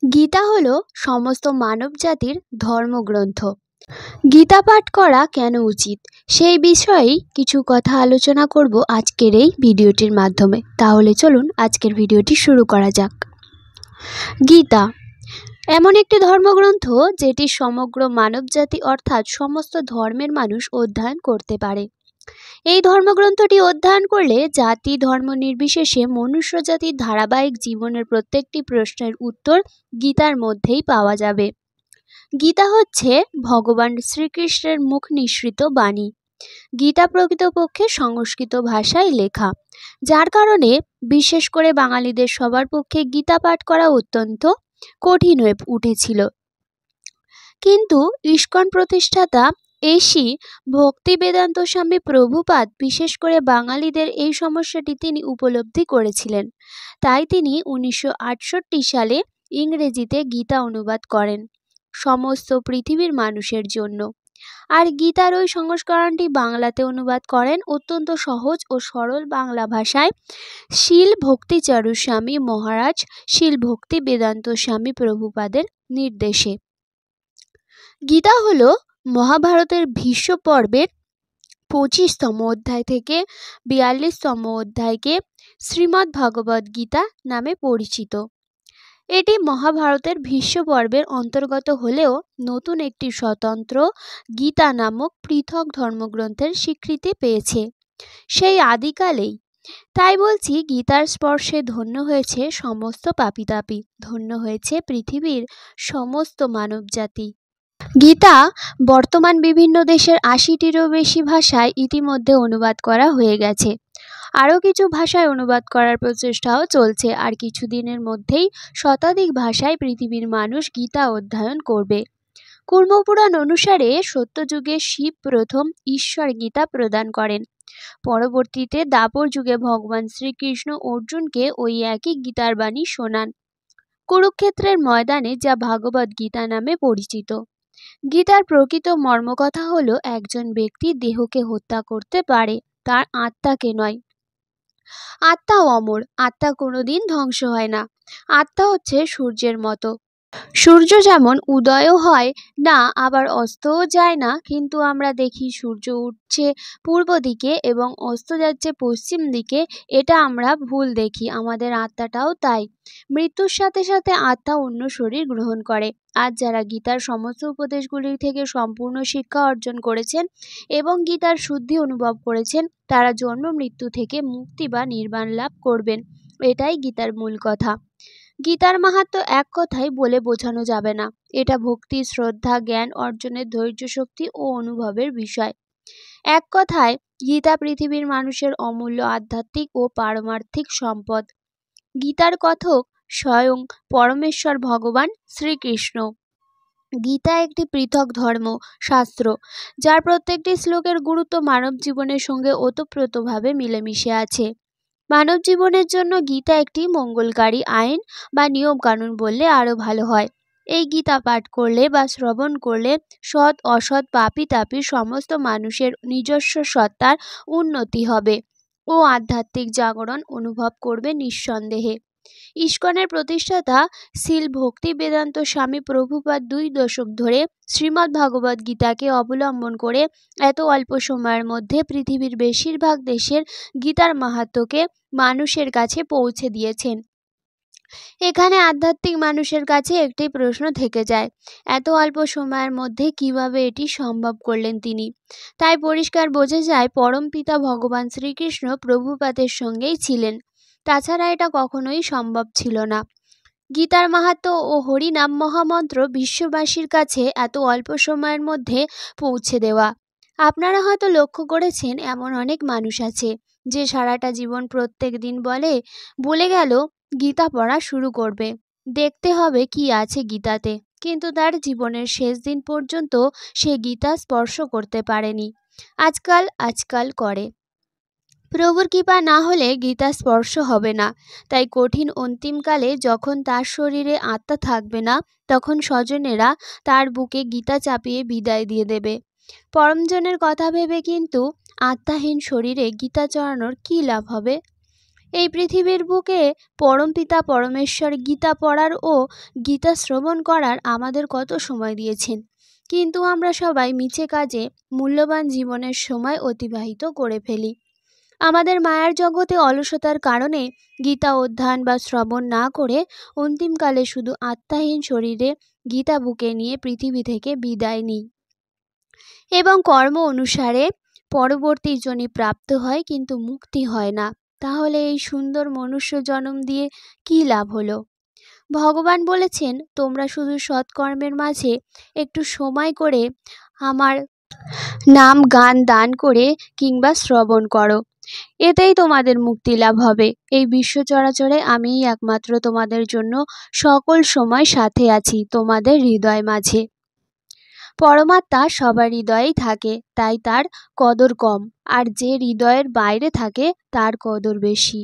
গীতা হলো সমস্ত মানবজাতির ধর্মগ্রন্থ। গীতা পাঠ করা কেন উচিত সেই বিষয়েই কিছু কথা আলোচনা করব আজকের এই ভিডিওটির মাধ্যমে। তাহলে চলুন আজকের ভিডিওটি শুরু করা যাক। গীতা এমন একটি ধর্মগ্রন্থ যেটি সমগ্র মানবজাতি অর্থাৎ সমস্ত ধর্মের মানুষ অধ্যয়ন করতে পারে। এই ধর্মগ্রন্থটি অধ্যয়ন করলে জাতি ধর্ম নির্বিশেষে মনুষ্য জাতির ধারাবাহিক জীবনের প্রত্যেকটি প্রশ্নের উত্তর গীতার মধ্যেই পাওয়া যাবে। গীতা হচ্ছে ভগবান শ্রীকৃষ্ণের মুখ নিঃসৃত বাণী। গীতা প্রকৃতপক্ষে সংস্কৃত ভাষায় লেখা, যার কারণে বিশেষ করে বাঙালিদের সবার পক্ষে গীতা পাঠ করা অত্যন্ত কঠিন হয়ে উঠেছিল। কিন্তু ইস্কন প্রতিষ্ঠাতা শ্রী ভক্তি বেদান্ত স্বামী প্রভুপাদ বিশেষ করে বাঙালিদের এই সমস্যাটি তিনি উপলব্ধি করেছিলেন। তাই তিনি 1968 সালে ইংরেজিতে গীতা অনুবাদ করেন সমস্ত পৃথিবীর মানুষের জন্য। আর গীতার ওই সংস্করণটি বাংলাতে অনুবাদ করেন অত্যন্ত সহজ ও সরল বাংলা ভাষায় শীল ভক্তিচারু স্বামী মহারাজ শীল ভক্তি বেদান্ত স্বামী প্রভুপাদের নির্দেশে। গীতা হলো মহাভারতের ভীষ্ম পর্বের 25তম অধ্যায় থেকে 42তম অধ্যায়কে শ্রীমদ্ ভগবদ গীতা নামে পরিচিত। এটি মহাভারতের ভীষ্ম পর্বের অন্তর্গত হলেও নতুন একটি স্বতন্ত্র গীতা নামক পৃথক ধর্মগ্রন্থের স্বীকৃতি পেয়েছে সেই আদিকালেই। তাই বলছি, গীতার স্পর্শে ধন্য হয়েছে সমস্ত পাপীতাপী, ধন্য হয়েছে পৃথিবীর সমস্ত মানবজাতি। গীতা বর্তমান বিভিন্ন দেশের 80টিরও বেশি ভাষায় ইতিমধ্যে অনুবাদ করা হয়ে গেছে। আরও কিছু ভাষায় অনুবাদ করার প্রচেষ্টাও চলছে। আর কিছুদিনের মধ্যেই শতাধিক ভাষায় পৃথিবীর মানুষ গীতা অধ্যয়ন করবে। কুর্মপুরাণ অনুসারে সত্যযুগে শিব প্রথম ঈশ্বর গীতা প্রদান করেন। পরবর্তীতে দ্বাপর যুগে ভগবান শ্রীকৃষ্ণ অর্জুনকে ওই একই গীতার বাণী শোনান কুরুক্ষেত্রের ময়দানে, যা ভাগবত গীতা নামে পরিচিত। গীতার প্রকৃত মর্মকথা হলো একজন ব্যক্তি দেহকে হত্যা করতে পারে, তার আত্মাকে নয়। আত্মা অমর, আত্মা কোনোদিন ধ্বংস হয় না। আত্মা হচ্ছে সূর্যের মতো। সূর্য যেমন উদয়ও হয় না আবার অস্তও যায় না, কিন্তু আমরা দেখি সূর্য উঠছে পূর্ব দিকে এবং অস্ত যাচ্ছে পশ্চিম দিকে। এটা আমরা ভুল দেখি। আমাদের আত্মাটাও তাই। মৃত্যুর সাথে সাথে আত্মা অন্য শরীর গ্রহণ করে। আর যারা গীতার সমস্ত উপদেশগুলি থেকে সম্পূর্ণ শিক্ষা অর্জন করেছেন এবং গীতার শুদ্ধি অনুভব করেছেন, তারা জন্ম মৃত্যু থেকে মুক্তি বা নির্বাণ লাভ করবেন। এটাই গীতার মূল কথা। গীতার মাহাত্ম্য এক কথায় বলে বোঝানো যাবে না। এটা ভক্তি, শ্রদ্ধা, জ্ঞান অর্জনের ধৈর্য শক্তি ও অনুভবের বিষয়। এক কথায় গীতা পৃথিবীর মানুষের অমূল্য আধ্যাত্মিক ও পারমার্থিক সম্পদ। গীতার কথক স্বয়ং পরমেশ্বর ভগবান শ্রীকৃষ্ণ। গীতা একটি পৃথক ধর্ম শাস্ত্র, যার প্রত্যেকটি শ্লোকের গুরুত্ব মানব জীবনের সঙ্গে ওতপ্রোতভাবে মিলেমিশে আছে। মানব জীবনের জন্য গীতা একটি মঙ্গলকারী আইন বা নিয়ম কানুন বললে আরও ভালো হয়। এই গীতা পাঠ করলে বা শ্রবণ করলে সৎ অসৎ পাপী তাপী সমস্ত মানুষের নিজস্ব সত্তার উন্নতি হবে ও আধ্যাত্মিক জাগরণ অনুভব করবে নিঃসন্দেহে। ইস্কনের প্রতিষ্ঠাতা শীল ভক্তি বেদান্ত স্বামী প্রভুপাদ 2 দশক ধরে শ্রীমদ্ ভগবদ গীতাকে অবলম্বন করে এত অল্প সময়ের মধ্যে পৃথিবীর বেশিরভাগ দেশের গীতার মাহাত্ম্যকে মানুষের কাছে পৌঁছে দিয়েছেন। এখানে আধ্যাত্মিক মানুষের কাছে একটি প্রশ্ন থেকে যায়, এত অল্প সময়ের মধ্যে কিভাবে এটি সম্ভব করলেন তিনি? তাই পরিষ্কার বোঝা যায় পরম পিতা ভগবান শ্রীকৃষ্ণ প্রভুপাদের সঙ্গেই ছিলেন। তাছাড়া এটা কখনোই সম্ভব ছিল না। গীতার মাহাত্ম্য ও হরিনাম মহামন্ত্র বিশ্ববাসীর কাছে এত অল্প সময়ের মধ্যে পৌঁছে দেওয়া। আপনারা হয়তো লক্ষ্য করেছেন, এমন অনেক মানুষ আছে যে সারাটা জীবন প্রত্যেক দিন বলে গেল গীতা পড়া শুরু করবে, দেখতে হবে কি আছে গীতাতে, কিন্তু তার জীবনের শেষ দিন পর্যন্ত সে গীতা স্পর্শ করতে পারেনি। আজকাল করে। প্রভুর কৃপা না হলে গীতা স্পর্শ হবে না। তাই কঠিন অন্তিমকালে যখন তার শরীরে আত্মা থাকবে না, তখন স্বজনেরা তার বুকে গীতা চাপিয়ে বিদায় দিয়ে দেবে। পরমজনের কথা ভেবে কিন্তু আত্মাহীন শরীরে গীতা চড়ানোর কী লাভ হবে? এই পৃথিবীর বুকে পরমপিতা পরমেশ্বর গীতা পড়ার ও গীতা শ্রবণ করার আমাদের কত সময় দিয়েছেন, কিন্তু আমরা সবাই মিছে কাজে মূল্যবান জীবনের সময় অতিবাহিত করে ফেলি। আমাদের মায়ার জগতে অলসতার কারণে গীতা অধ্যয়ন বা শ্রবণ না করে অন্তিমকালে শুধু আত্মাহীন শরীরে গীতা বুকে নিয়ে পৃথিবী থেকে বিদায় নিই এবং কর্ম অনুসারে পরবর্তী জনি প্রাপ্ত হয়, কিন্তু মুক্তি হয় না। তাহলে এই সুন্দর মনুষ্য জন্ম দিয়ে কী লাভ হলো? ভগবান বলেছেন, তোমরা শুধু সৎকর্মের মাঝে একটু সময় করে আমার নাম গান দান করে কিংবা শ্রবণ করো, এতেই তোমাদের মুক্তি লাভ হবে। এই বিশ্ব চরাচরে আমিই একমাত্র তোমাদের জন্য সকল সময় সাথে আছি, তোমাদের হৃদয় মাঝে। পরমাত্মা সবার হৃদয়েই থাকে, তাই তার কদর কম, আর যে হৃদয়ের বাইরে থাকে তার কদর বেশি।